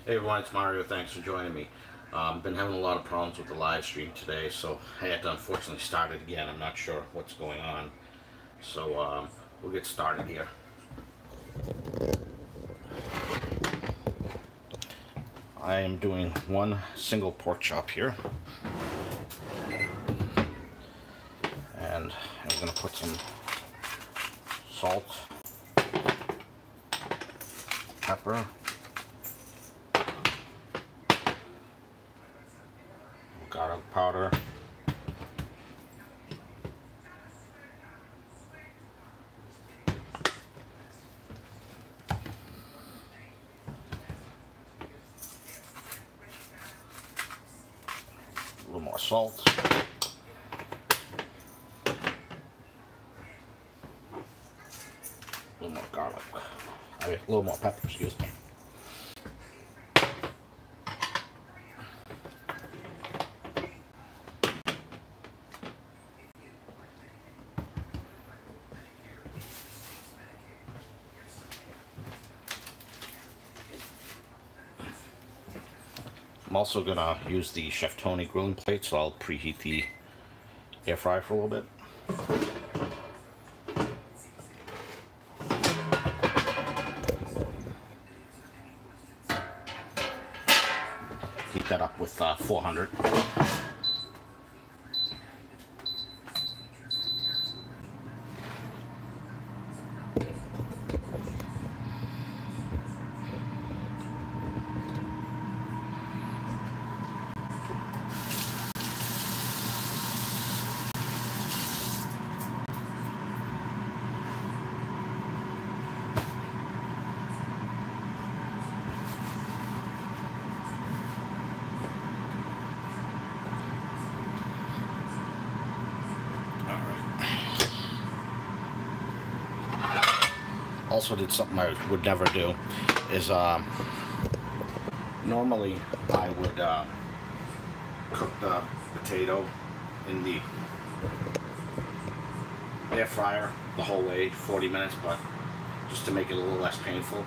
Hey everyone, it's Mario. Thanks for joining me. Been having a lot of problems with the live stream today, so I had to unfortunately start it again. I'm not sure what's going on. So we'll get started here. I am doing one single pork chop here. And I'm going to put some salt, pepper, garlic powder, a little more salt, a little more garlic, a little more pepper, excuse me. I'm also going to use the Chef Tony grilling plate, so I'll preheat the air fryer for a little bit. Heat that up with 400. Also did something I would never do is normally I would cook the potato in the air fryer the whole way, 40 minutes, but just to make it a little less painful,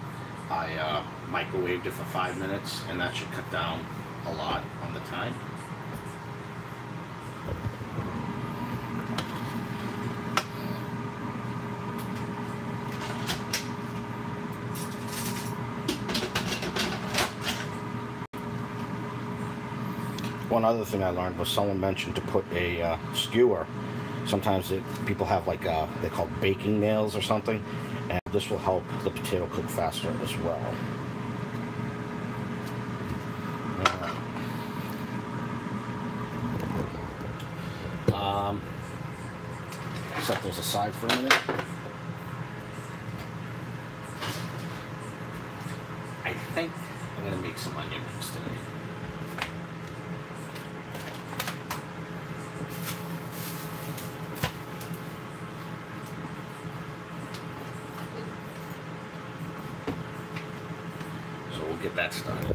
I microwaved it for 5 minutes, and that should cut down a lot on the time. One other thing I learned was someone mentioned to put a skewer. Sometimes people have like they're called baking nails or something, and this will help the potato cook faster as well. Set those aside for a minute. I think I'm going to make some onion rings today. Get that started.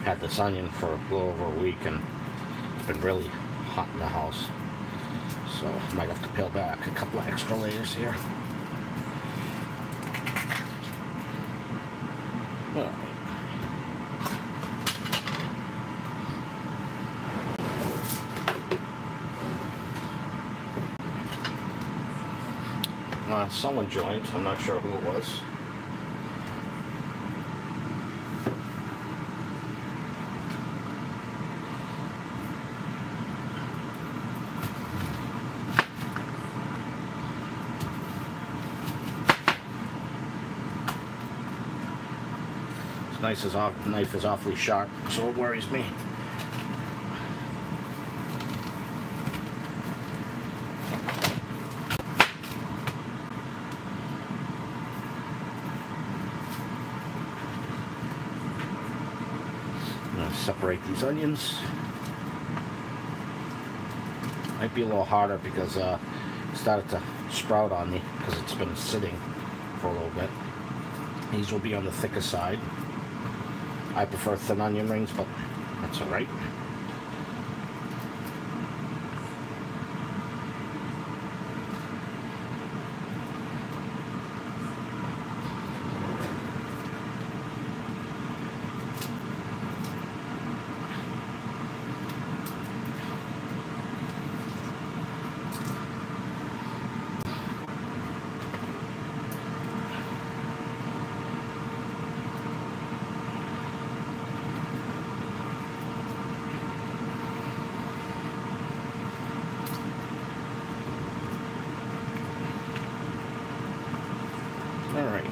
Had this onion for a little over a week, and it's been really hot in the house. So I might have to peel back a couple of extra layers here. Someone joined, I'm not sure who it was. Knife is awfully sharp, so it worries me. I'm going to separate these onions. Might be a little harder because it started to sprout on me because it's been sitting for a little bit. These will be on the thicker side. I prefer thin onion rings, but that's alright. Alright.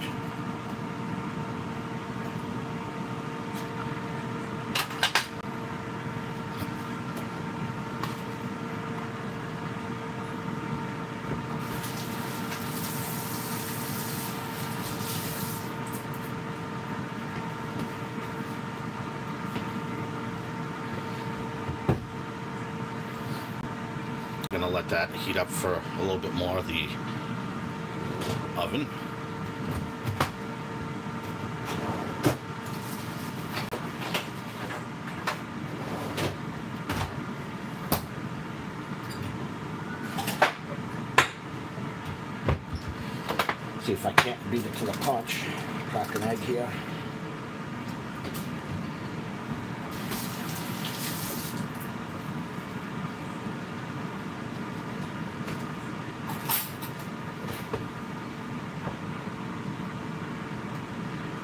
I'm gonna let that heat up for a little bit more of the oven. See if I can't beat it to the punch. Crack an egg here.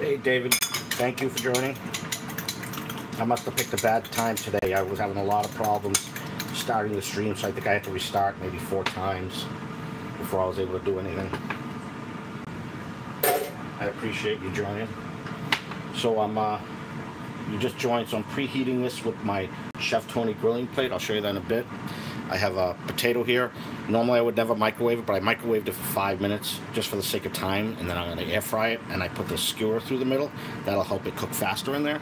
Hey David, thank you for joining. I must have picked a bad time today. I was having a lot of problems starting the stream, so I think I had to restart maybe 4 times before I was able to do anything. I appreciate you joining. So you just joined, so I'm preheating this with my Chef Tony grilling plate. I'll show you that in a bit. I have a potato here. Normally I would never microwave it, but I microwaved it for 5 minutes just for the sake of time, and then I'm going to air fry it, and I put the skewer through the middle. That'll help it cook faster in there.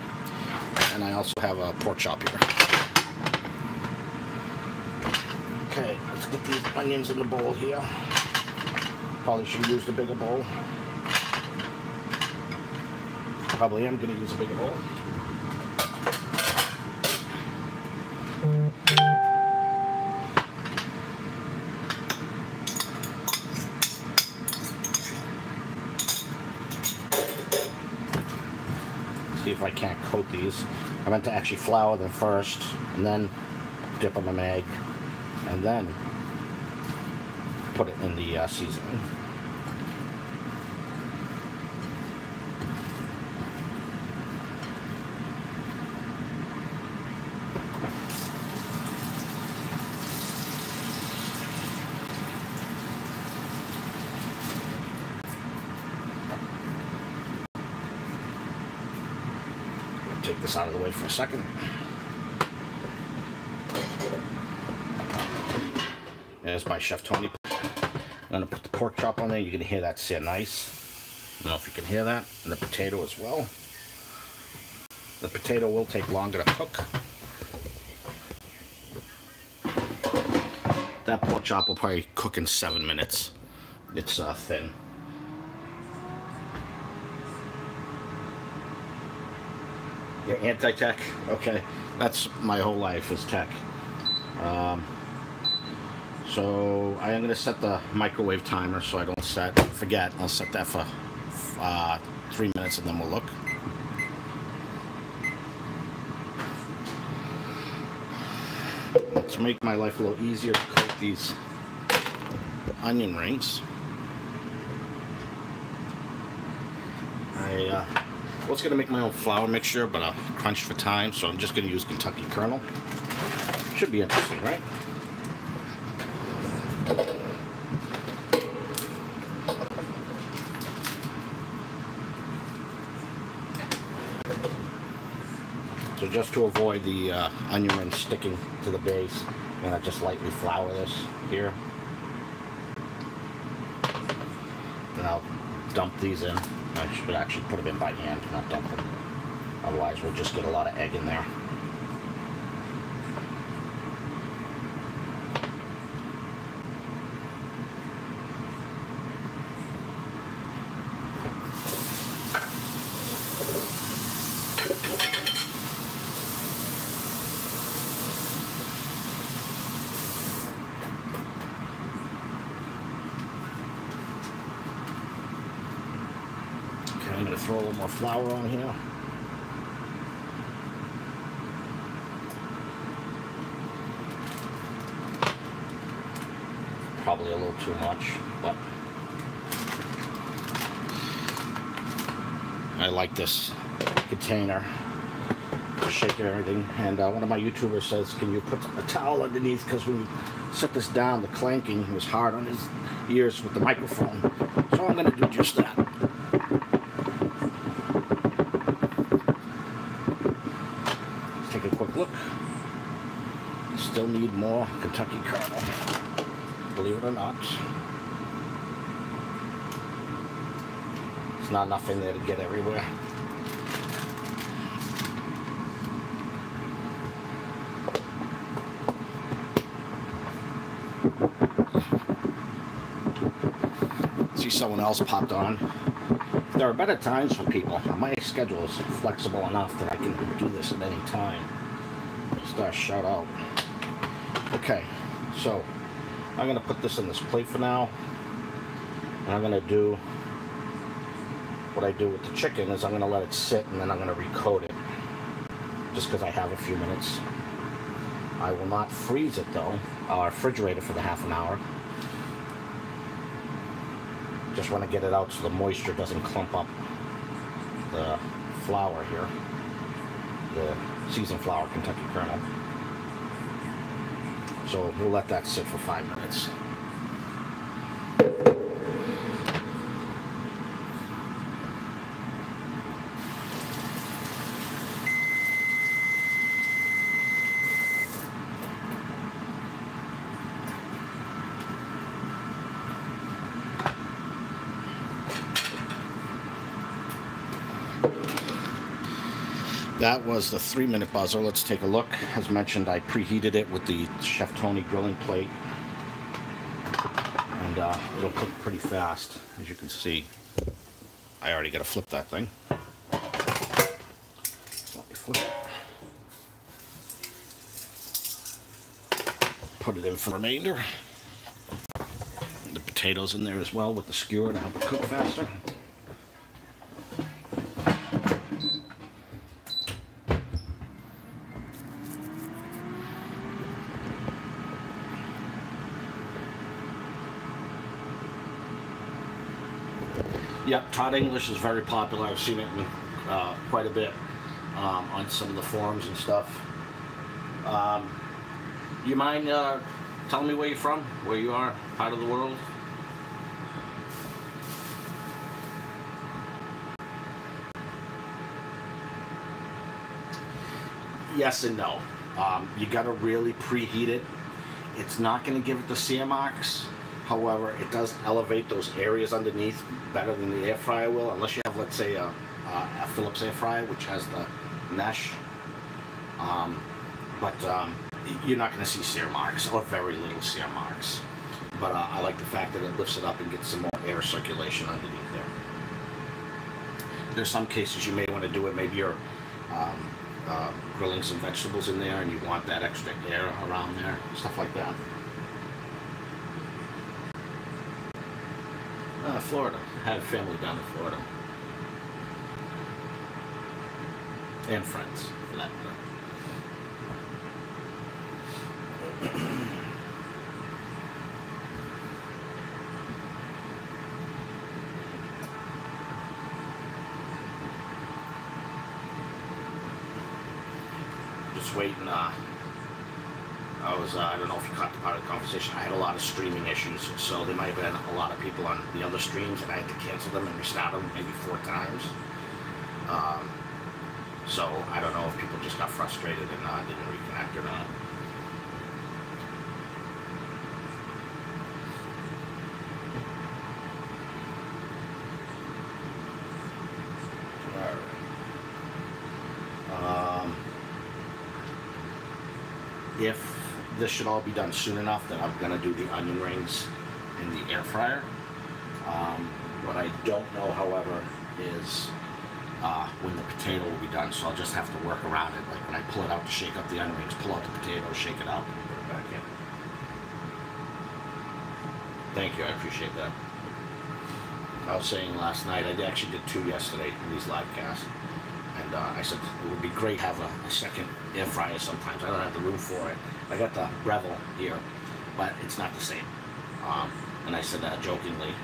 And I also have a pork chop here. Okay, let's get these onions in the bowl here. Probably should use the bigger bowl. Probably am going to use a bigger bowl. See if I can't coat these. I meant to actually flour them first, and then dip them in an egg, and then put it in the seasoning. Take this out of the way for a second. There's my Chef Tony. I'm going to put the pork chop on there. You're going to hear that sear nice. I don't know if you can hear that. And the potato as well. The potato will take longer to cook. That pork chop will probably cook in 7 minutes. It's thin. You're anti-tech? Okay. That's my whole life is tech. So I am going to set the microwave timer so I don't forget. I'll set that for 3 minutes and then we'll look. To make my life a little easier to coat these onion rings, I was going to make my own flour mixture, but I crunched for time, so I'm just going to use Kentucky Kernel. Should be interesting, right? So just to avoid the onion ring sticking to the base, I'm going to just lightly flour this here. And I'll dump these in. I should actually put them in by hand, not dump them. Otherwise we'll just get a lot of egg in there. throw a little more flour on here. Probably a little too much, but I like this container for shaking everything. And one of my YouTubers says, can you put a towel underneath, because when you set this down, the clanking was hard on his ears with the microphone. So I'm going to do just that. Let's take a quick look. Still need more Kentucky kernel, believe it or not. There's not enough in there to get everywhere. See, someone else popped on. There are better times for people. My schedule is flexible enough that I can do this at any time. Just shout out. Okay, so I'm going to put this in this plate for now. And I'm going to do what I do with the chicken is I'm going to let it sit, and then I'm going to recoat it, just because I have a few minutes. I will not freeze it though, or refrigerate it for the half an hour. Just want to get it out so the moisture doesn't clump up the flour here, the seasoned flour Kentucky kernel. So we'll let that sit for 5 minutes. That was the 3-minute buzzer. Let's take a look. As mentioned, I preheated it with the Chef Tony grilling plate. And it'll cook pretty fast, as you can see. I already got to flip that thing. Let me flip it. Put it in for the remainder. The potatoes in there as well with the skewer to help it cook faster. Yep, Todd English is very popular. I've seen it in, quite a bit on some of the forums and stuff. You mind telling me where you're from, where you are, part of the world? Yes and no. You got to really preheat it. It's not going to give it the sear marks. However, it does elevate those areas underneath better than the air fryer will, unless you have, let's say, a Philips air fryer, which has the mesh. But you're not going to see sear marks, or very little sear marks. But I like the fact that it lifts it up and gets some more air circulation underneath there. There's some cases you may want to do it. Maybe you're grilling some vegetables in there and you want that extra air around there, stuff like that. Florida. I had a family down in Florida. And friends, for that matter. Just waiting. I don't know if you caught the part of the conversation. I had a lot of streaming issues, so there might have been a lot of people on the other streams, and I had to cancel them and restart them maybe 4 times. So I don't know if people just got frustrated and didn't reconnect or not. If this should all be done soon enough that I'm going to do the onion rings in the air fryer. What I don't know, however, is when the potato will be done, so I'll just have to work around it. Like when I pull it out to shake up the onion rings, pull out the potato, shake it out, and put it back in. Thank you, I appreciate that. I was saying last night, I actually did 2 yesterday in these live casts. And I said it would be great to have a second air fryer sometimes. I don't have the room for it. I got the Breville here, but it's not the same. And I said that jokingly,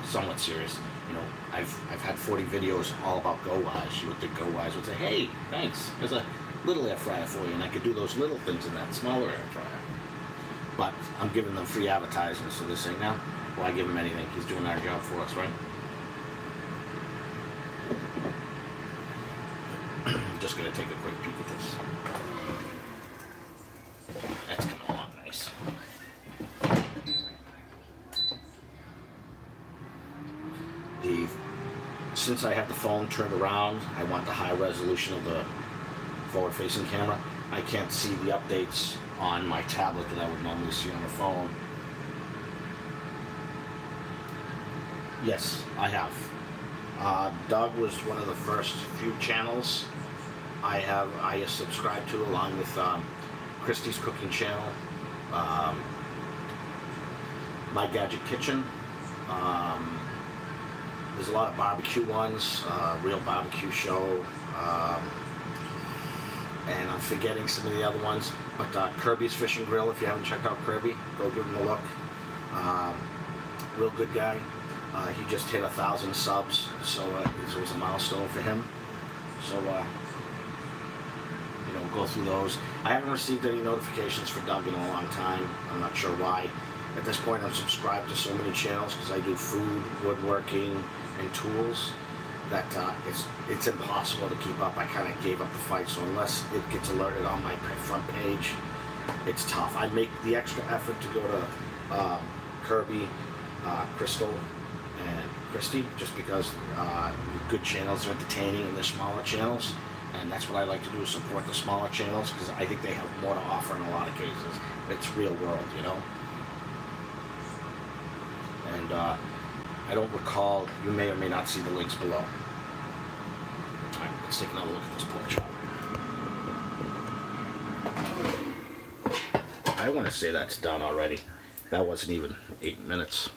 somewhat serious. You know, I've had 40 videos all about GoWISE. You would think GoWISE would say, hey, thanks, there's a little air fryer for you, and I could do those little things in that smaller air fryer. But I'm giving them free advertising, so they're saying, now, why give him anything? He's doing our job for us, right? I'm just going to take a quick peek at this. That's coming along nice. Since I have the phone turned around, I want the high resolution of the forward-facing camera. I can't see the updates on my tablet that I would normally see on the phone. Yes, I have. Doug was one of the first few channels I subscribed to, along with Christy's cooking channel, My Gadget Kitchen. There's a lot of barbecue ones, Real Barbecue Show, and I'm forgetting some of the other ones. But Kirby's Fish and Grill, if you haven't checked out Kirby, go give him a look. Real good guy. He just hit 1,000 subs, so it was a milestone for him. So, you know, go through those. I haven't received any notifications for Doug in a long time. I'm not sure why. At this point, I'm subscribed to so many channels because I do food, woodworking, and tools that it's impossible to keep up. I kind of gave up the fight, so unless it gets alerted on my front page, it's tough. I make the extra effort to go to Kirby, Crystal, and Christy, just because good channels are entertaining and they're smaller channels, and that's what I like to do, is support the smaller channels, because I think they have more to offer in a lot of cases. It's real world, you know? And I don't recall, you may or may not see the links below. Alright, let's take another look at this pork chop. I want to say that's done already. That wasn't even 8 minutes.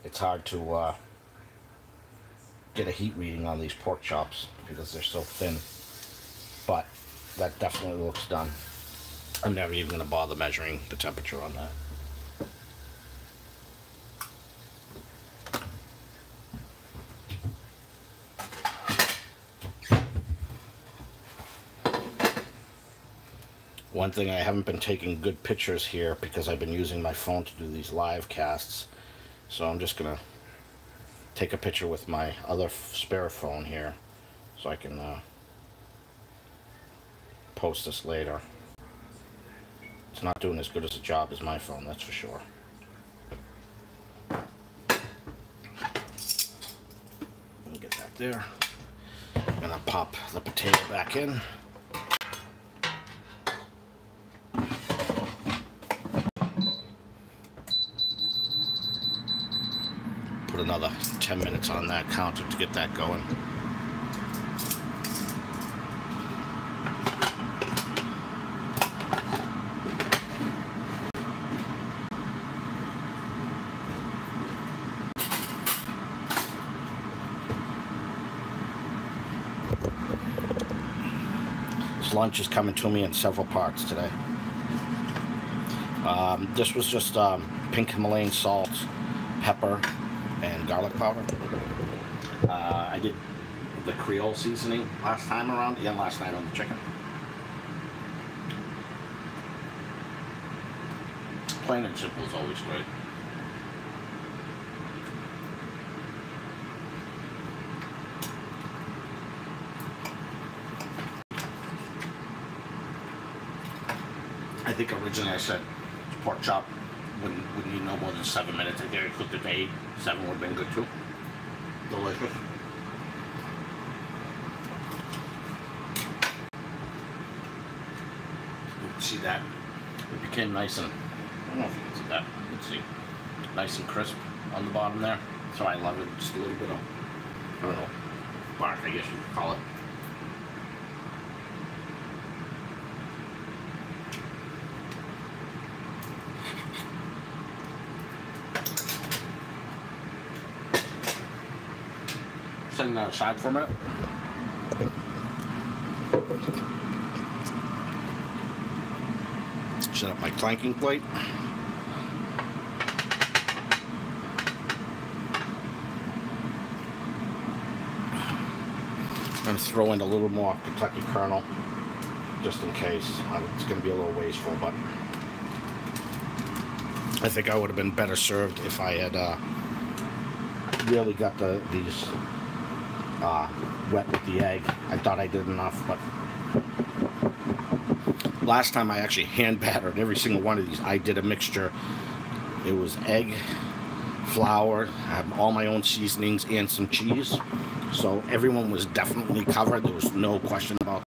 It's hard to get a heat reading on these pork chops because they're so thin, but that definitely looks done. I'm never even going to bother measuring the temperature on that. One thing, I haven't been taking good pictures here because I've been using my phone to do these live casts. So I'm just going to take a picture with my other spare phone here so I can post this later. It's not doing as good as a job as my phone, that's for sure. Let me get that there. I'm going to pop the potato back in. Put another 10 minutes on that counter to get that going. This lunch is coming to me in several parts today. This was just pink Himalayan salt, pepper, and garlic powder. I did the Creole seasoning last time around, and last night on the chicken. Plain and simple is always great. I think originally I said pork chop wouldn't need no more than 7 minutes. I think I cooked it to 8. 7 would have been good too. Delicious. You can see that it became nice and, I don't know if you can see that. You can see nice and crisp on the bottom there. So I love it. Just a little bit of, I don't know, bark, I guess you could call it. setting that aside for a minute. Set up my clanking plate. I'm going to throw in a little more Kentucky kernel, just in case. It's going to be a little wasteful, but I think I would have been better served if I had really got these wet with the egg. I thought I did enough, but last time I actually hand battered every single one of these. I did a mixture. It was egg, flour, I have all my own seasonings and some cheese. So everyone was definitely covered. There was no question about it.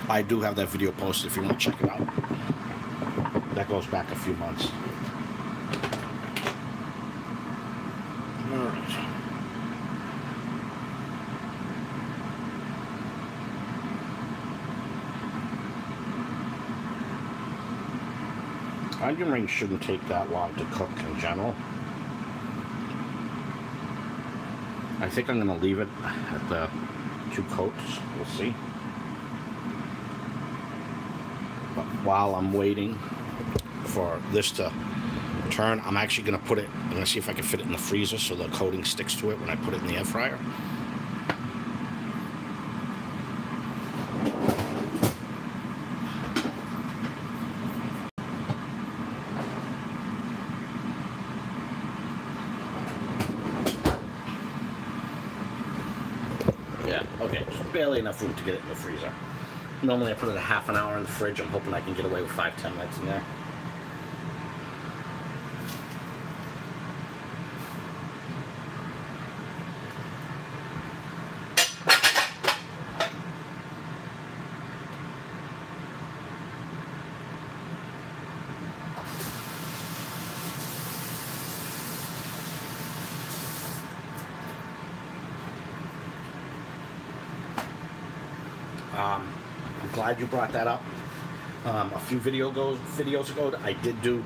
I do have that video posted if you want to check it out. That goes back a few months. All right. Onion rings shouldn't take that long to cook in general. I think I'm going to leave it at the 2 coats. We'll see. But while I'm waiting for this to turn, I'm actually going to put it, I'm going to see if I can fit it in the freezer so the coating sticks to it when I put it in the air fryer. Okay, so barely enough room to get it in the freezer. Normally I put it a half an hour in the fridge. I'm hoping I can get away with 5-10 minutes in there. I'm glad you brought that up. A few videos ago, I did do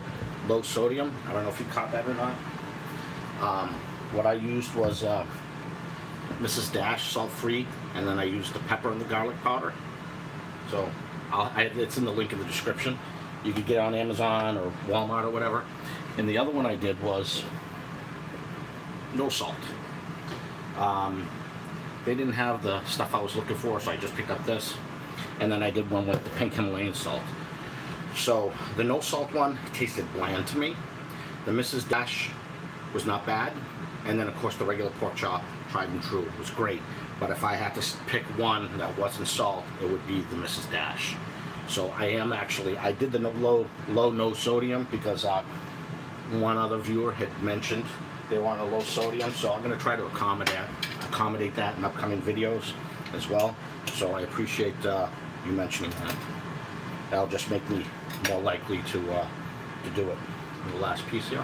low sodium. I don't know if you caught that or not. What I used was Mrs. Dash salt-free, and then I used the pepper and the garlic powder. So it's in the link in the description. You could get it on Amazon or Walmart or whatever. And the other one I did was no salt. They didn't have the stuff I was looking for, so I just picked up this. And then I did one with the pink Himalayan salt. So the no salt one tasted bland to me. The Mrs. Dash was not bad. And then of course the regular pork chop, tried and true, was great. But if I had to pick one that wasn't salt, it would be the Mrs. Dash. So I did the low no sodium because one other viewer had mentioned they want a low sodium, so I'm going to try to accommodate that in upcoming videos as well. So I appreciate you mentioning that. That'll just make me more likely to do it. And the last piece here.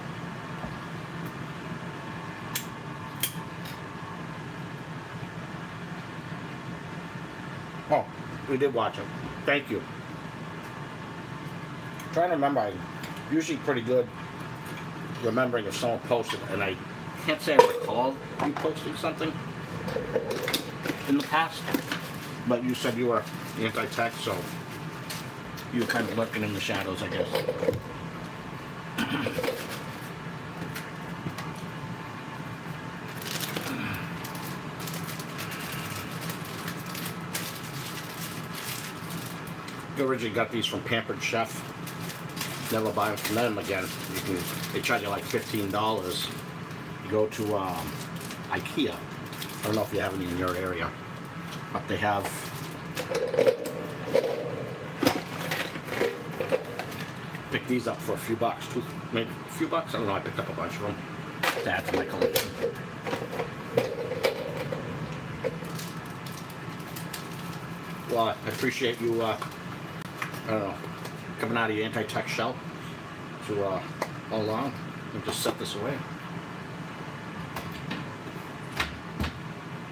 Oh, we did watch it. Thank you. I'm trying to remember, I'm usually pretty good remembering if someone posted, and I can't say I recall you posting something in the past, but you said you were anti-tech, so you were kind of lurking in the shadows, I guess. You originally got these from Pampered Chef. Never buy them from them again. They charge you like $15. You go to IKEA. I don't know if you have any in your area, but they have picked these up for a few bucks, maybe a few bucks. I don't know. I picked up a bunch of them to add to my collection. Well, I appreciate you. I don't know, coming out of your anti-tech shell to all along and just set this away.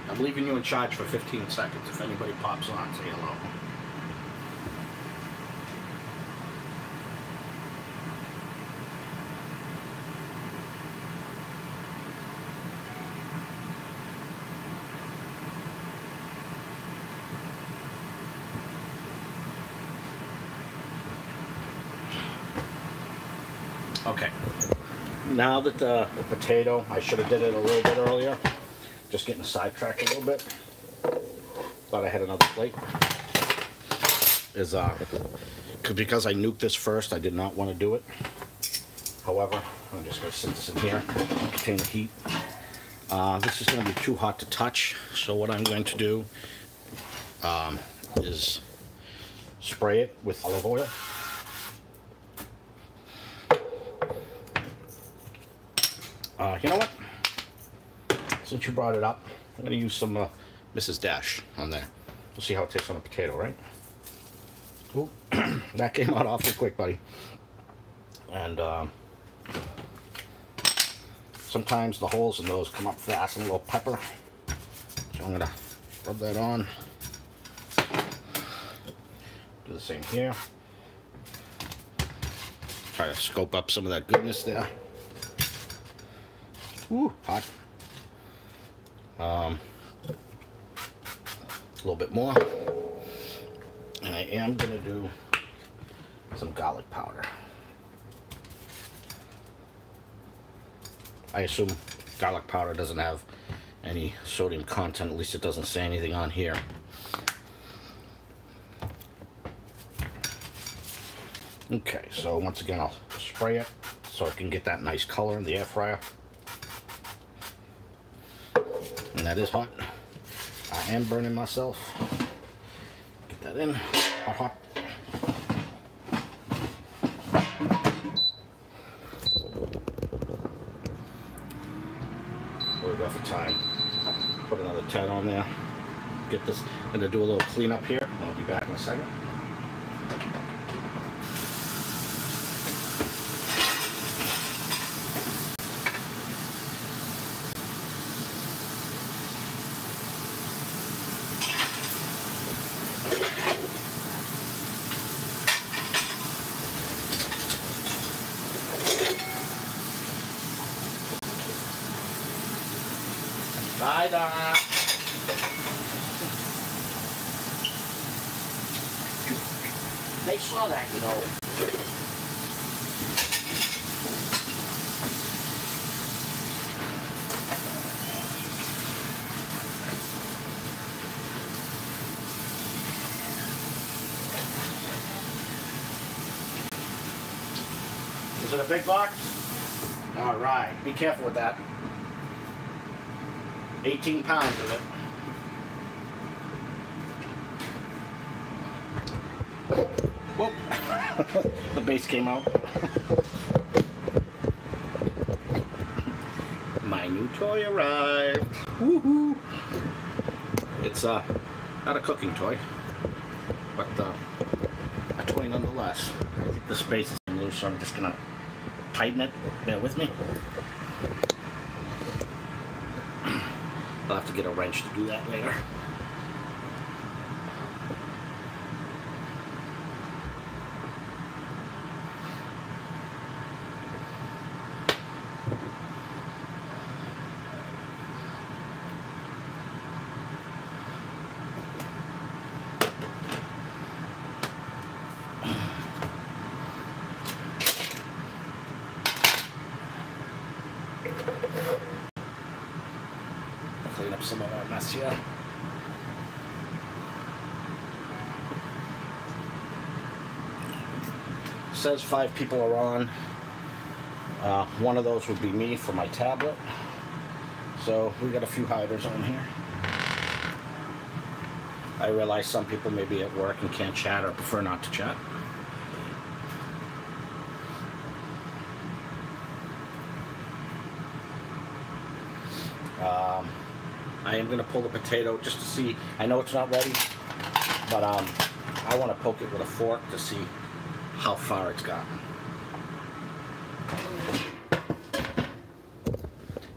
I'm leaving you in charge for 15 seconds. If anybody pops on, say hello. Okay. Now that the potato, I should have did it a little bit earlier. Just getting sidetracked a little bit. Thought I had another plate. Because I nuked this first, I did not want to do it. However, I'm just going to sit this in here, contain the heat. This is going to be too hot to touch, so what I'm going to do is spray it with olive oil. You know what? Since you brought it up, I'm going to use some Mrs. Dash on there. We'll see how it tastes on a potato, right? Ooh, that came out awfully quick, buddy. And sometimes the holes in those come up fast, and a little pepper. So I'm going to rub that on. Do the same here. Try to scope up some of that goodness there. Ooh, hot. A little bit more. And I am going to do some garlic powder. I assume garlic powder doesn't have any sodium content, at least it doesn't say anything on here. Okay, so once again I'll spray it so I can get that nice color in the air fryer. And that is hot. I am burning myself. Get that in. Hot, hot. What we got for time? Put another 10 on there. Get this. I'm going to do a little cleanup here. I'll be back in a second. Bye, Donna. They saw that, you know. Is it a big box? All right. Be careful with that. 18 pounds of it. Whoop. The base came out. My new toy arrived. Woohoo! It's not a cooking toy, but a toy nonetheless. I think the space is loose, so I'm just gonna tighten it. Bear with me. I'll have to get a wrench to do that later. Clean up some of that mess here. Says 5 people are on. One of those would be me for my tablet. So we got a few hiders on here. I realize some people may be at work and can't chat or prefer not to chat. I am going to pull the potato just to see. I know it's not ready, but I want to poke it with a fork to see how far it's gotten.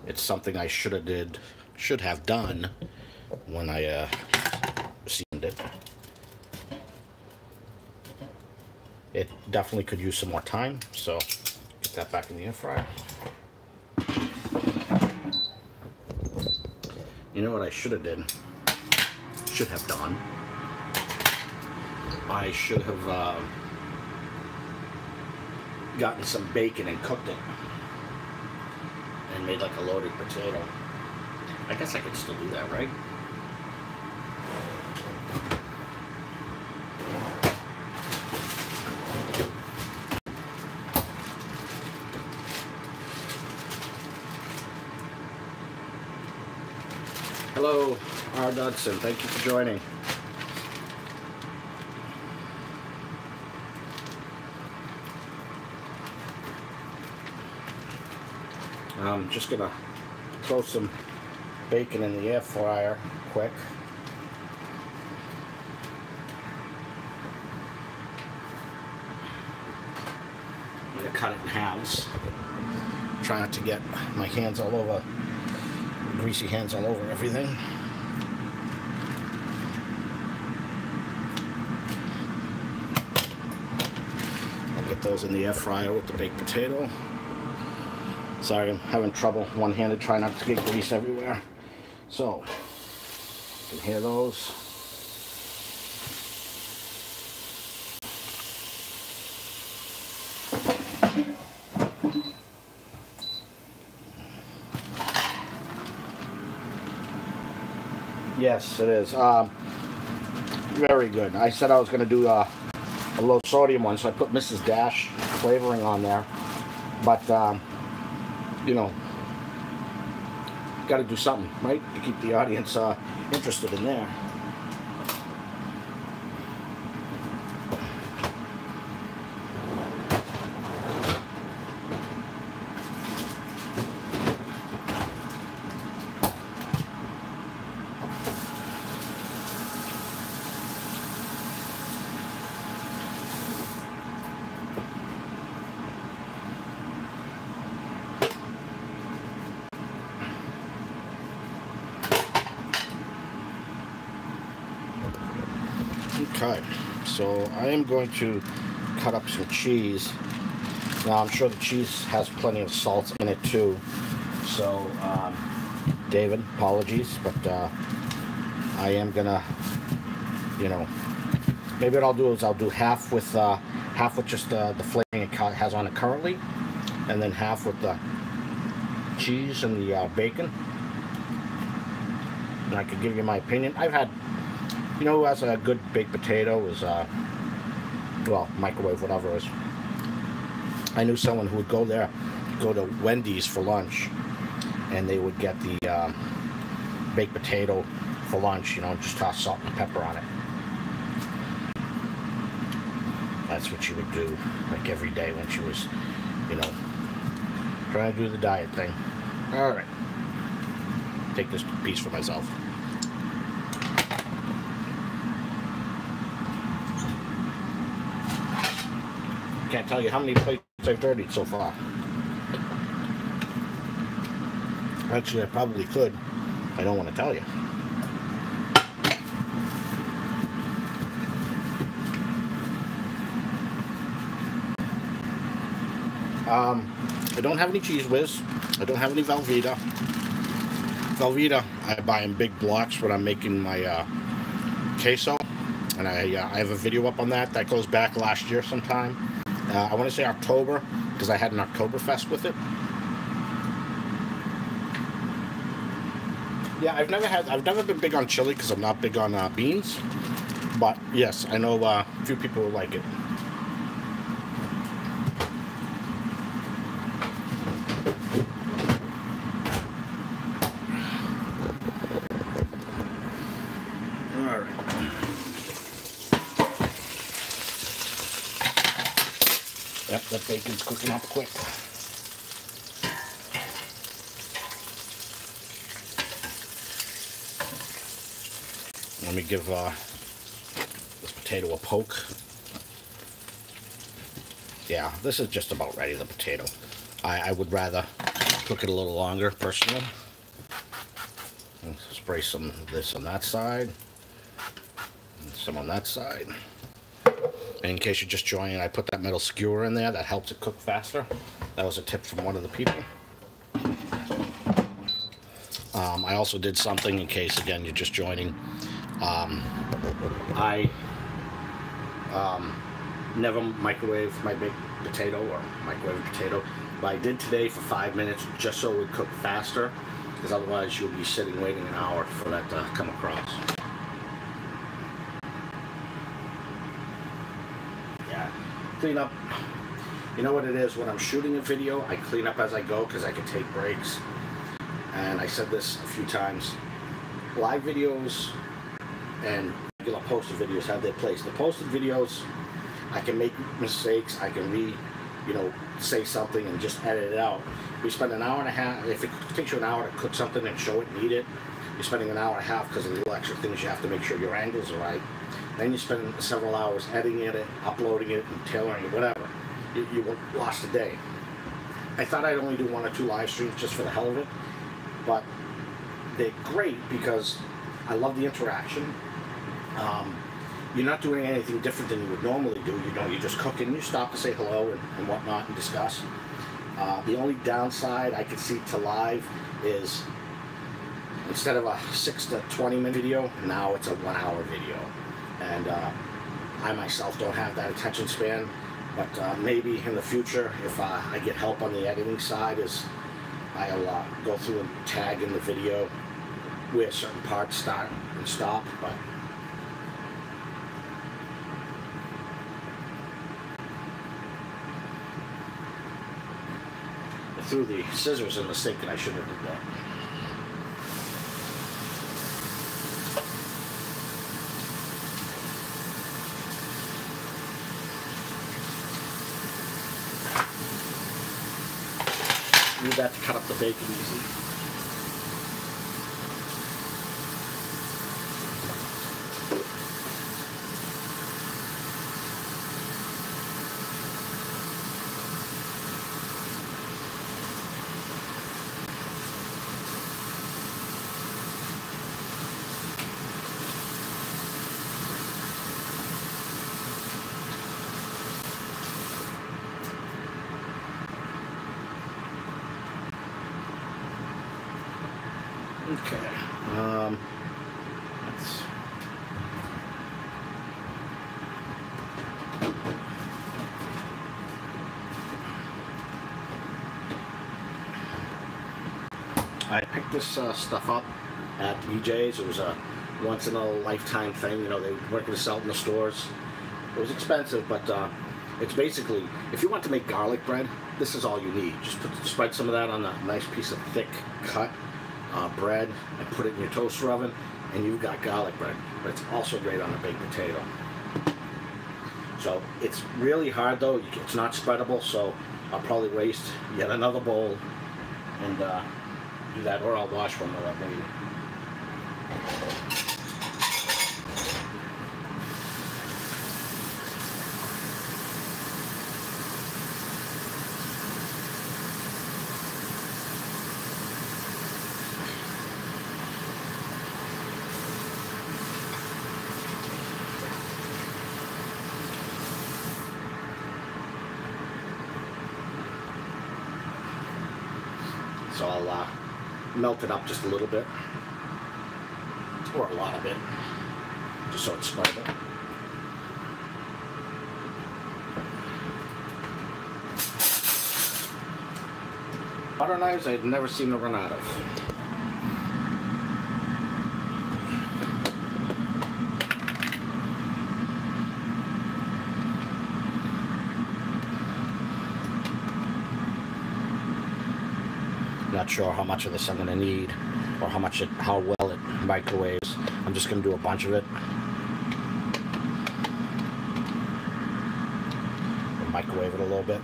It's something I should have done when I seasoned it. It definitely could use some more time, so get that back in the air fryer. You know what I should have done? I should have gotten some bacon and cooked it and made like a loaded potato. I guess I could still do that, right? Hello, R. Dodson. Thank you for joining. I'm just gonna throw some bacon in the air fryer quick. I'm gonna cut it in halves. Try not to get my hands all over, greasy hands all over everything. I'll get those in the air fryer with the baked potato. Sorry, I'm having trouble one-handed trying not to get grease everywhere. So, you can hear those. Yes, it is. Very good. I said I was going to do a low sodium one, so I put Mrs. Dash flavoring on there. But, you know, got to do something, right, to keep the audience interested in there. Okay, so I am going to cut up some cheese. Now I'm sure the cheese has plenty of salt in it too. So, David, apologies, but I am gonna, you know, maybe what I'll do is I'll do half with just the flavoring it has on it currently, and then half with the cheese and the bacon. And I could give you my opinion. I've had. You know who has a good baked potato is, well, microwave, whatever it is. I knew someone who would go to Wendy's for lunch, and they would get the baked potato for lunch, you know, just toss salt and pepper on it. That's what she would do, like every day when she was, you know, trying to do the diet thing. All right. Take this piece for myself. Can't tell you how many plates I've dirtied so far. Actually, I probably could. I don't want to tell you. I don't have any Cheese Whiz. I don't have any Velveeta. Velveeta, I buy in big blocks when I'm making my queso. And I have a video up on that. That goes back last year sometime. I want to say October, because I had an Oktoberfest with it. Yeah, I've never been big on chili because I'm not big on beans. But yes, I know a few people will like it. Yep, that bacon's cooking up quick. Let me give this potato a poke. Yeah, this is just about ready, the potato. I would rather cook it a little longer, personally. And spray some of this on that side, and some on that side. And in case you're just joining, I put that metal skewer in there. That helps it cook faster. That was a tip from one of the people. I also did something in case, again, you're just joining. I never microwave my baked potato or microwave potato, but I did today for 5 minutes just so it would cook faster, because otherwise you'll be sitting waiting an hour for that to come across. Yeah, clean up. You know what it is, when I'm shooting a video, I clean up as I go because I can take breaks. And I said this a few times, live videos and regular posted videos have their place. The posted videos, I can make mistakes, I can say something and just edit it out. We spend an hour and a half, if it takes you an hour to cook something and show it and eat it, you're spending an hour and a half because of the little extra things you have to make sure your angles are right. Then you spend several hours editing it, uploading it, and tailoring it, whatever. You lost a day. I thought I'd only do 1 or 2 live streams just for the hell of it, but they're great because I love the interaction. You're not doing anything different than you would normally do. You're just cooking. You stop to say hello and whatnot and discuss. The only downside I could see to live is instead of a 6 to 20 minute video, now it's a 1 hour video. And I myself don't have that attention span, but maybe in the future, if I get help on the editing side, I'll go through and tag in the video where certain parts start and stop. But I threw the scissors in the sink and I shouldn't have did that. Need that to cut up the bacon easy. Okay, I picked this stuff up at BJ's. It was a once-in-a-lifetime thing. They weren't going to sell it in the stores. It was expensive, but it's basically, if you want to make garlic bread, this is all you need. Just spread some of that on a nice piece of thick cut bread and put it in your toaster oven, and you've got garlic bread. But it's also great on a baked potato. So it's really hard though. It's not spreadable, so I'll probably waste yet another bowl and do that, or I'll wash one while I'm waiting. So I'll melt it up just a little bit, or a lot of it, just so it's spreadable. Butter knives I'd never seem to run out of. Not sure how much of this I'm going to need, or how well it microwaves. I'm just going to do a bunch of it. We'll microwave it a little bit.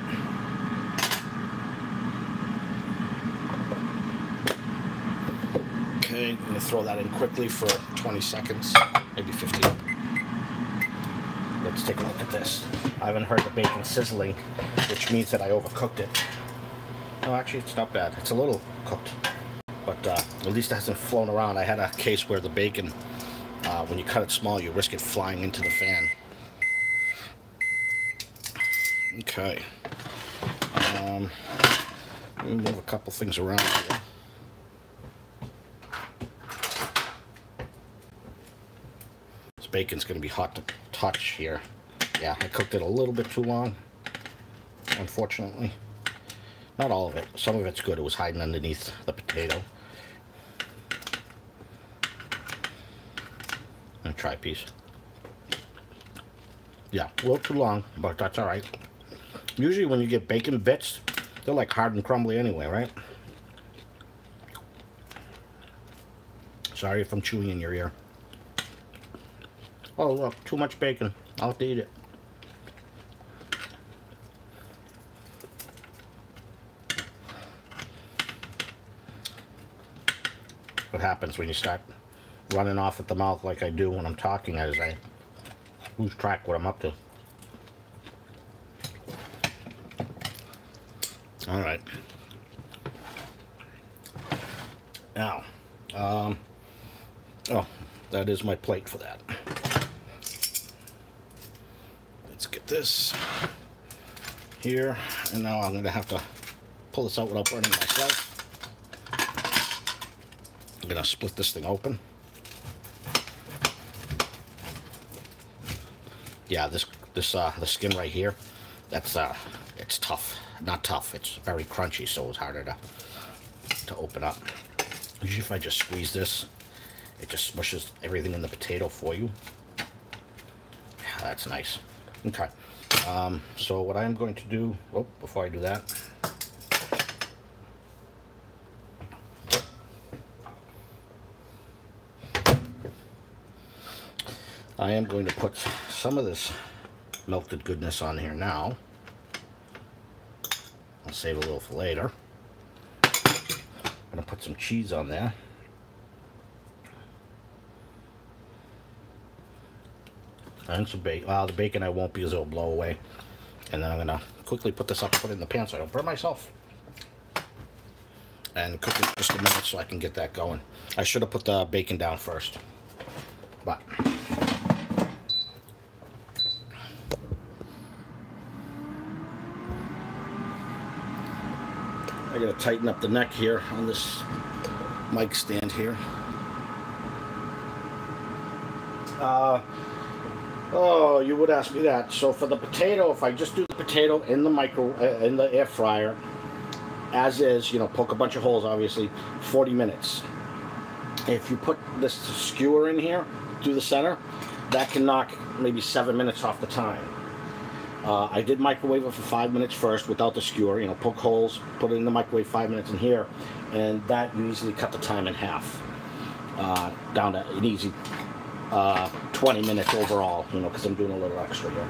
Okay, I'm going to throw that in quickly for 20 seconds, maybe 15. Let's take a look at this. I haven't heard the bacon sizzling, which means that I overcooked it. No, actually, it's not bad. It's a little cooked, but at least it hasn't flown around. I had a case where the bacon, when you cut it small, you risk it flying into the fan. Okay. Let me move a couple things around here. This bacon's going to be hot to touch here. Yeah, I cooked it a little bit too long, unfortunately. Not all of it. Some of it's good. It was hiding underneath the potato. And try a piece. Yeah, a little too long, but that's all right. Usually when you get bacon bits, they're like hard and crumbly anyway, right? Sorry if I'm chewing in your ear. Oh, look, too much bacon. I'll have to eat it. What happens when you start running off at the mouth like I do when I'm talking as I lose track what I'm up to. All right. Now, oh, that is my plate for that. Let's get this here, and now I'm gonna have to pull this out without burning myself. I'm gonna split this thing open. Yeah, the skin right here, that's it's tough. Not tough, it's very crunchy, so it's harder to open up. Usually if I just squeeze this, it just smushes everything in the potato for you. Yeah, that's nice. Okay, so what I'm going to do, oh, before I do that, I am going to put some of this melted goodness on here now. I'll save a little for later. I'm going to put some cheese on there. And some bacon. Well, the bacon I won't because it'll blow away. And then I'm going to quickly put this up and put it in the pan so I don't burn myself. And cook it just a minute so I can get that going. I should have put the bacon down first. But I gotta tighten up the neck here on this mic stand here. Oh, you would ask me that. So for the potato, if I just do the potato in the in the air fryer, as is, you know, poke a bunch of holes, obviously, 40 minutes. If you put this skewer in here through the center, that can knock maybe 7 minutes off the time. I did microwave it for 5 minutes first without the skewer, you know, poke holes, put it in the microwave 5 minutes in here, and that usually cut the time in half, down to an easy 20 minutes overall, you know, because I'm doing a little extra here.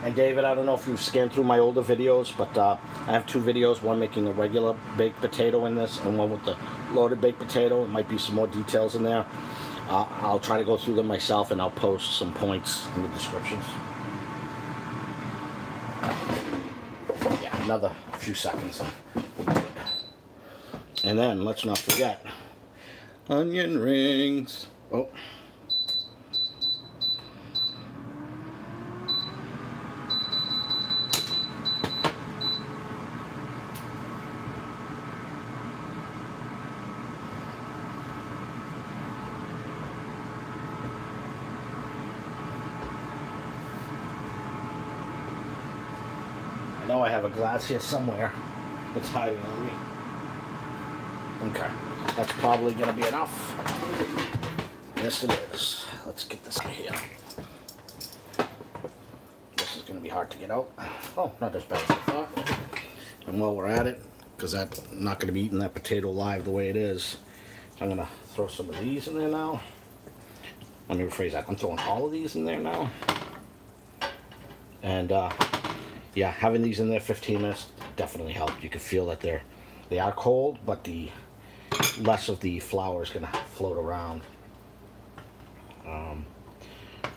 And David, I don't know if you've scanned through my older videos, but I have two videos, one making a regular baked potato in this and one with the loaded baked potato. It might be some more details in there. I'll try to go through them myself and I'll post some points in the descriptions. Yeah, another few seconds. And then, let's not forget, onion rings. Oh. I know I have a glass here somewhere. It's hiding on me. Okay, that's probably going to be enough. Yes, it is. Let's get this out of here. This is going to be hard to get out. Oh, not as bad as I thought. And while we're at it, because I'm not going to be eating that potato live the way it is, I'm going to throw some of these in there now. Let me rephrase that. I'm throwing all of these in there now. And, yeah, having these in there 15 minutes definitely helped. You can feel that they are cold, but the less of the flour is going to float around.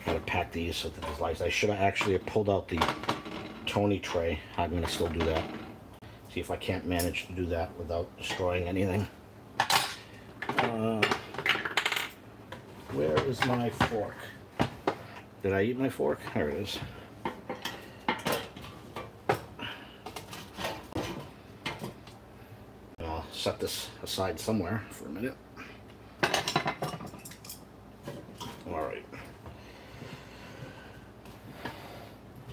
Gotta pack these so that there's lights. I should have actually pulled out the Tony tray. I'm going to still do that. See if I can't manage to do that without destroying anything. Where is my fork? Did I eat my fork? There it is. set this aside somewhere for a minute. All right.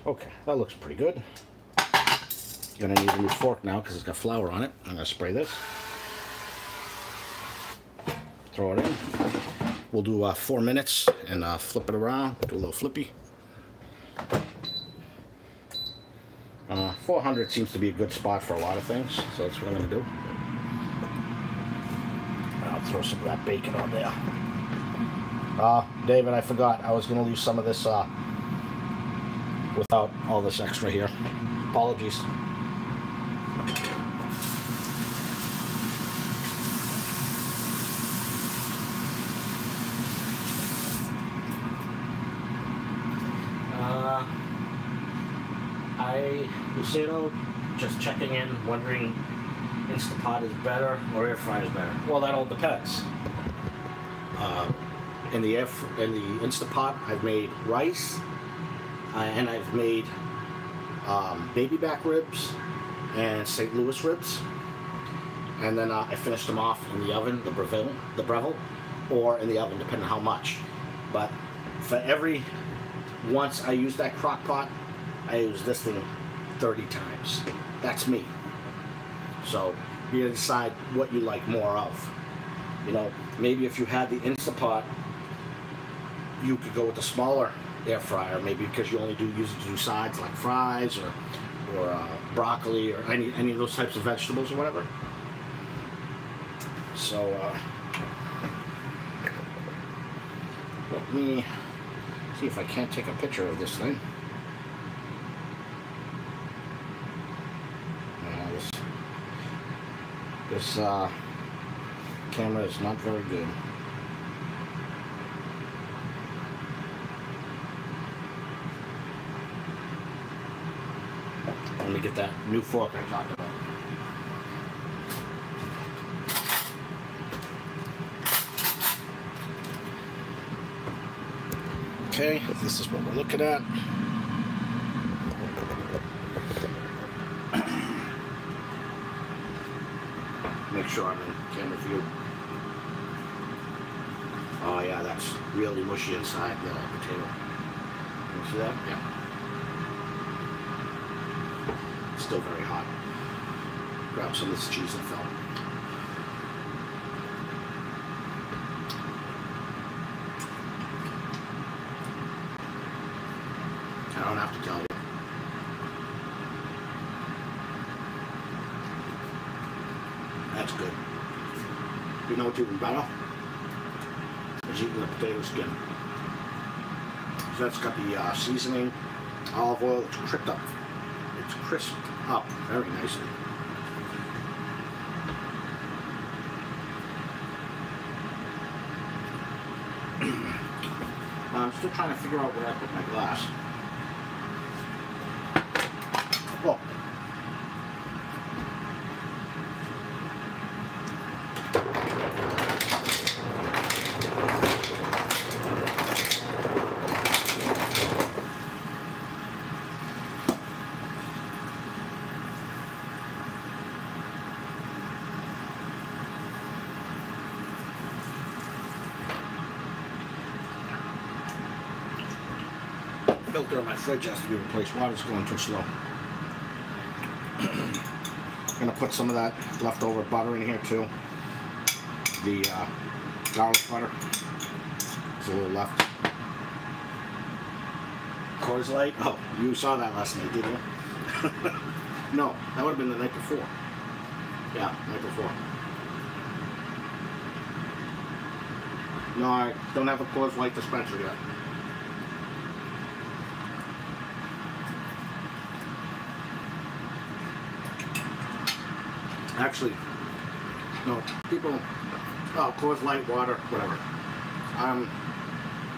Okay, that looks pretty good. Gonna need a new fork now because it's got flour on it. I'm gonna spray this. Throw it in. We'll do 4 minutes and flip it around. Do a little flippy. 400 seems to be a good spot for a lot of things, so that's what I'm gonna do. I'll throw some of that bacon on there. David, I forgot. I was gonna leave some of this without all this extra here. Apologies. Lucero, just checking in, wondering Instapot is better or air fryer is better. Well, that all depends. In the Instapot, I've made rice and I've made baby back ribs and St. Louis ribs, and then I finished them off in the oven, the Breville, or in the oven, depending on how much. But for every once I use that crock pot, I use this thing 30 times. That's me. So you decide what you like more of. You know, maybe if you had the Instapot, you could go with the smaller air fryer, maybe because you only use it to do sides like fries or broccoli or any of those types of vegetables or whatever. So let me see if I can't take a picture of this thing. This camera is not very good. Let me get that new fork I talked about. Okay, this is what we're looking at. Make sure I'm in camera view. Oh yeah, that's really mushy inside the potato. You see that? Yeah. It's still very hot. Grab some of this cheese that fell. I don't have to tell you. That's good. You know what's even better? Is eating the potato skin. So that's got the seasoning, olive oil. It's crisped up. It's crisped up very nicely. I'm still trying to figure out where I put my glass. Oh. Filter in my fridge has to be replaced. Water's going too slow. I'm gonna put some of that leftover butter in here too. The garlic butter. There's a little left. Coors Light. Oh, you saw that last night, didn't you? No, that would have been the night before. Yeah, night before. No, I don't have a Coors Light dispenser yet. Actually, no, people, oh, Coors Light, water, whatever. I'm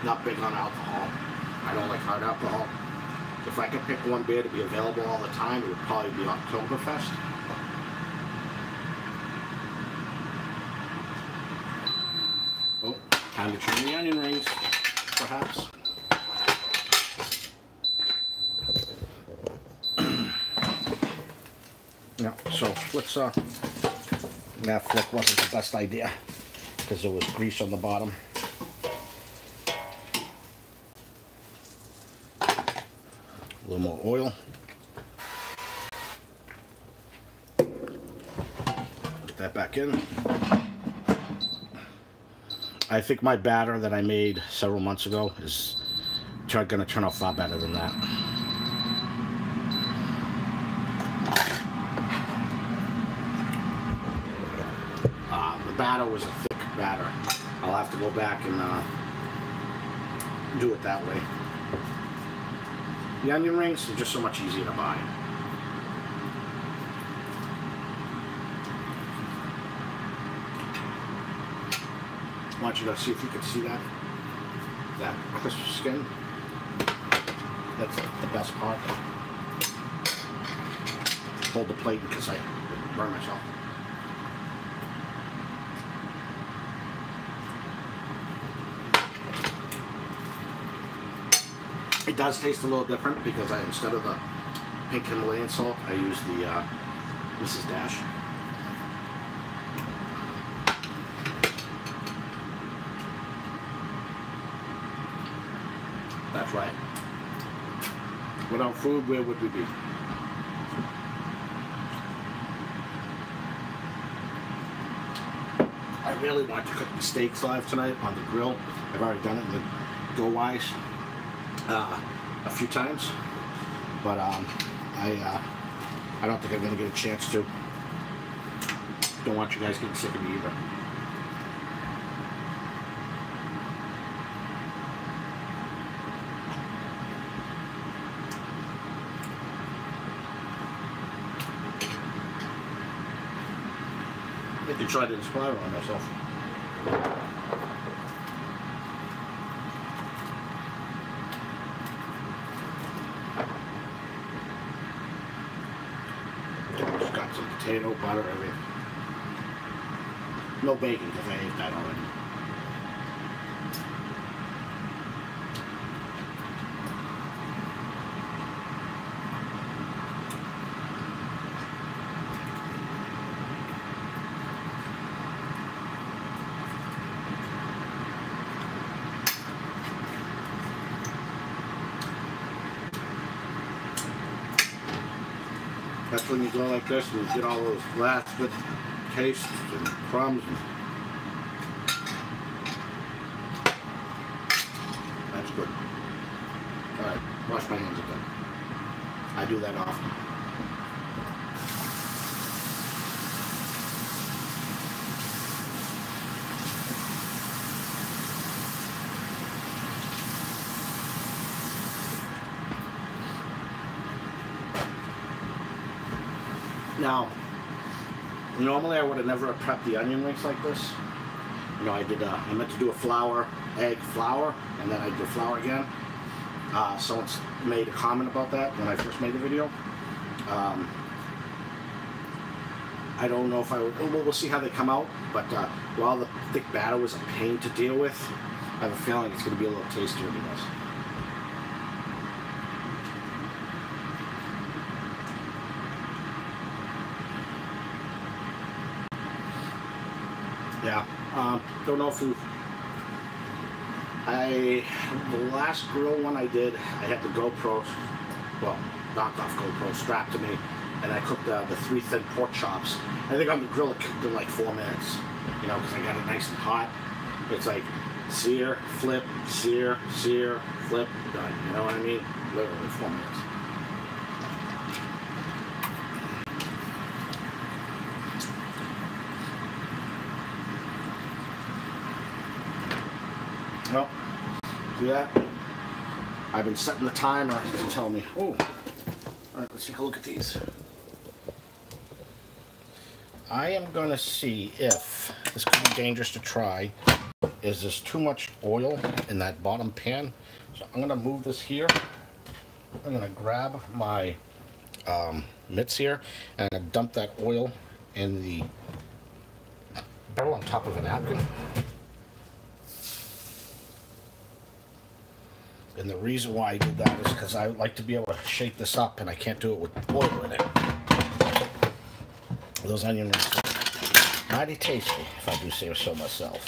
not big on alcohol. I don't like hard alcohol. If I could pick one beer to be available all the time, it would probably be Oktoberfest. Oh, time to trim the onion rings, perhaps. Yeah, so let's That flick wasn't the best idea because there was grease on the bottom. A little more oil. Get that back in. I think my batter that I made several months ago is going to turn out far better than that. The batter was a thick batter. I'll have to go back and do it that way. The onion rings are just so much easier to buy. I want you to see if you can see that crisp skin. That's the best part. Hold the plate because I burn myself. It does taste a little different because instead of the pink Himalayan salt, I use the Mrs. Dash. That's right. Without food, where would we be? I really want to cook the steaks live tonight on the grill. I've already done it in the GoWISE a few times, but I don't think I'm going to get a chance to. Don't want you guys getting sick of me either. I could try to inspire on myself. Just got some potato, butter, everything. No bacon because I ate that already. That's when you go like this and you get all those last good tastes and crumbs. That's good. Alright, wash my hands again. I do that often. Now, normally I would have never prepped the onion rings like this. You know, I meant to do a flour, egg, flour, and then I did flour again. Someone's made a comment about that when I first made the video. I don't know if we'll see how they come out, but while the thick batter was a pain to deal with, I have a feeling it's going to be a little tastier than this. Yeah, don't know if the last grill one I did, I had the GoPro, well, knockoff GoPro strapped to me, and I cooked the 3 thin pork chops. I think on the grill it cooked in like 4 minutes, you know, because I got it nice and hot. It's like sear, flip, sear, sear, flip, done. You know what I mean? Literally 4 minutes. Well, see that? I've been setting the timer to tell me. Oh, all right, let's take a look at these. I am going to see if this could be dangerous to try. Is there too much oil in that bottom pan? So I'm going to move this here. I'm going to grab my mitts here and dump that oil in the barrel on top of a napkin. And the reason why I did that is because I like to be able to shake this up, and I can't do it with oil in it. Those onion rings mighty tasty, if I do say so myself.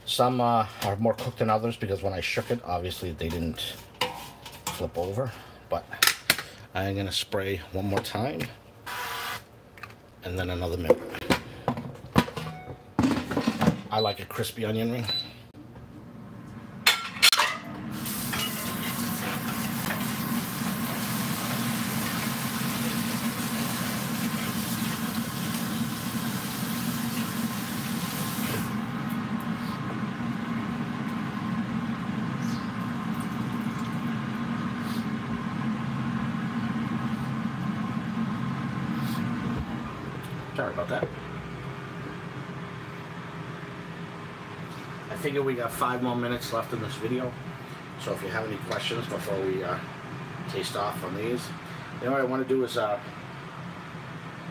Some are more cooked than others because when I shook it, obviously they didn't flip over. But I'm gonna spray one more time and then another minute. I like a crispy onion ring. Sorry about that. I figure we got 5 more minutes left in this video, so if you have any questions before we taste off on these, you know what I want to do is I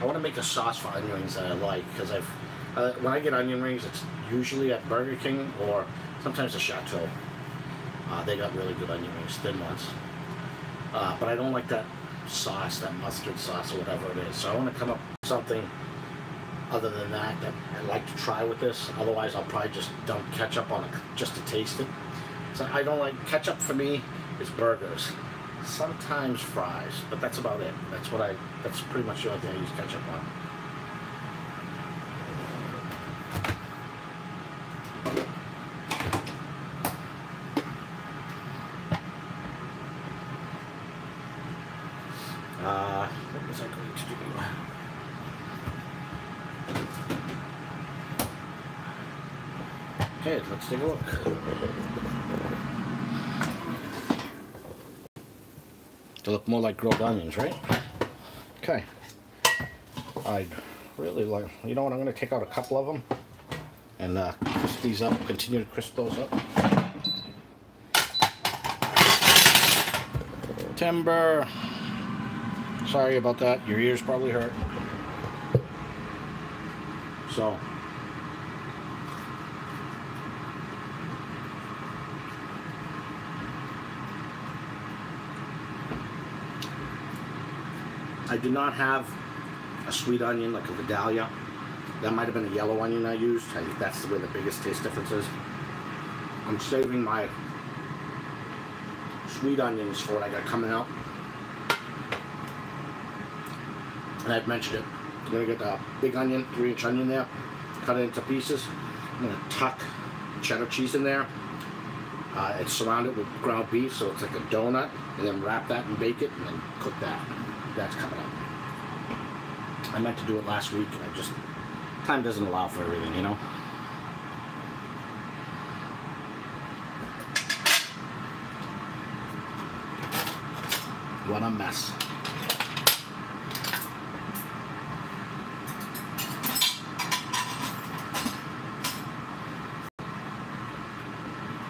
want to make a sauce for onion rings that I like, because when I get onion rings, it's usually at Burger King or sometimes a Chateau. They got really good onion rings, thin ones, but I don't like that sauce, that mustard sauce or whatever it is. So I want to come up with something other than that I'd like to try with this. Otherwise, I'll probably just dump ketchup on it just to taste it. So I don't like ketchup. For me, is burgers, sometimes fries, but that's about it. That's pretty much the only thing I use ketchup on. What was I going to do? Okay, let's take a look. They look more like grilled onions, right? Okay. I'd really like, you know what, I'm going to take out a couple of them and crisp these up, continue to crisp those up. Timber. Sorry about that, your ears probably hurt. So, I do not have a sweet onion like a Vidalia. That might have been a yellow onion I used. I think that's where the biggest taste difference is. I'm saving my sweet onions for what I got coming out. And I've mentioned it. I'm going to get a big onion, 3-inch onion there, cut it into pieces. I'm going to tuck cheddar cheese in there. And surround it with ground beef so it's like a donut, and then wrap that and bake it and then cook that. That's coming up. I meant to do it last week, and time doesn't allow for everything, you know? What a mess.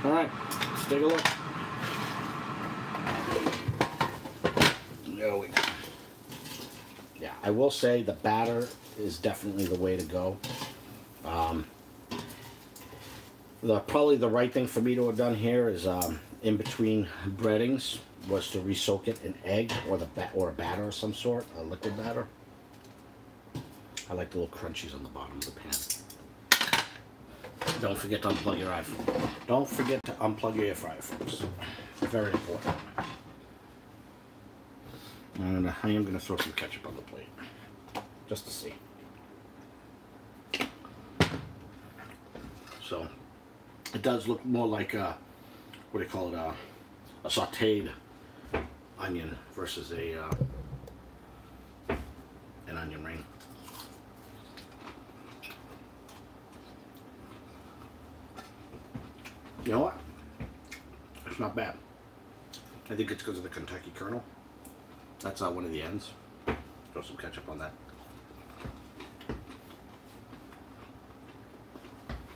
All right, let's take a look. There we go. Yeah, I will say the batter is definitely the way to go. Probably the right thing for me to have done here is in between breadings was to re-soak it in egg or a batter of some sort, a liquid batter. I like the little crunchies on the bottom of the pan. Don't forget to unplug your iPhone. Don't forget to unplug your air fryer, folks. Very important. And I am going to throw some ketchup on the plate, just to see. So, it does look more like a, what do you call it, a sauteed onion versus an onion ring. You know what? It's not bad. I think it's because of the Kentucky kernel. That's one of the ends. Throw some ketchup on that.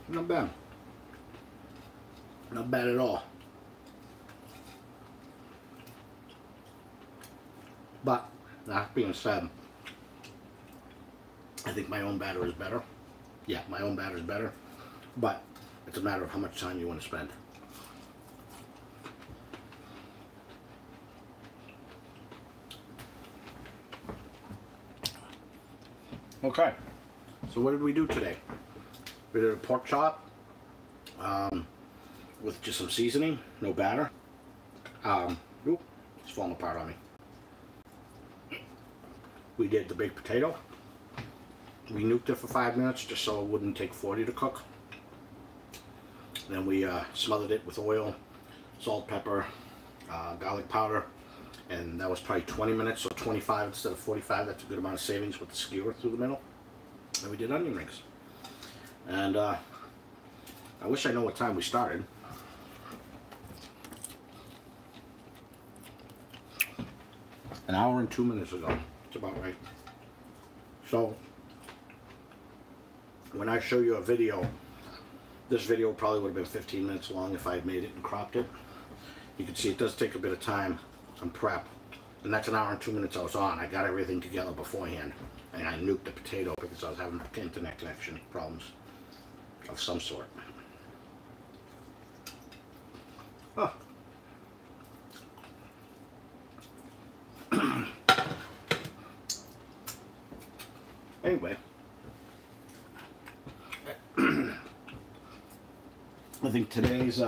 Not bad. Not bad at all. But, that being said, I think my own batter is better. Yeah, my own batter is better. But, it's a matter of how much time you want to spend. Okay, So what did we do today? We did a pork chop with just some seasoning, no batter. Oop, it's falling apart on me. We did the baked potato. We nuked it for 5 minutes just so it wouldn't take 40 to cook. Then we smothered it with oil, salt, pepper, garlic powder, and that was probably 20 minutes, so 25 instead of 45. That's a good amount of savings with the skewer through the middle. And we did onion rings. And I wish I know what time we started. An hour and 2 minutes ago. That's about right. So when I show you a video, this video probably would have been 15 minutes long if I had made it and cropped it. You can see it does take a bit of time on prep. And that's an hour and 2 minutes I was on. I got everything together beforehand. And I nuked the potato because I was having internet connection problems of some sort. Oh. Anyway. I think today's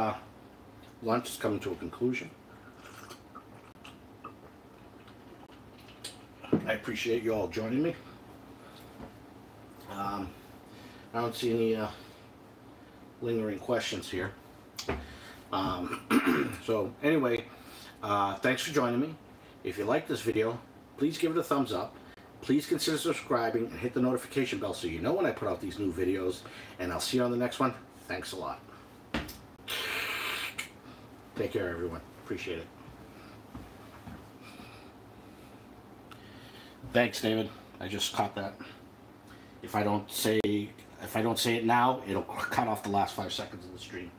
lunch is coming to a conclusion. I appreciate you all joining me. I don't see any lingering questions here. So anyway, thanks for joining me. If you like this video, please give it a thumbs up. Please consider subscribing and hit the notification bell so you know when I put out these new videos. And I'll see you on the next one. Thanks a lot. Take care, everyone. Appreciate it. Thanks, David. I just caught that. If I don't say it now, it'll cut off the last 5 seconds of the stream.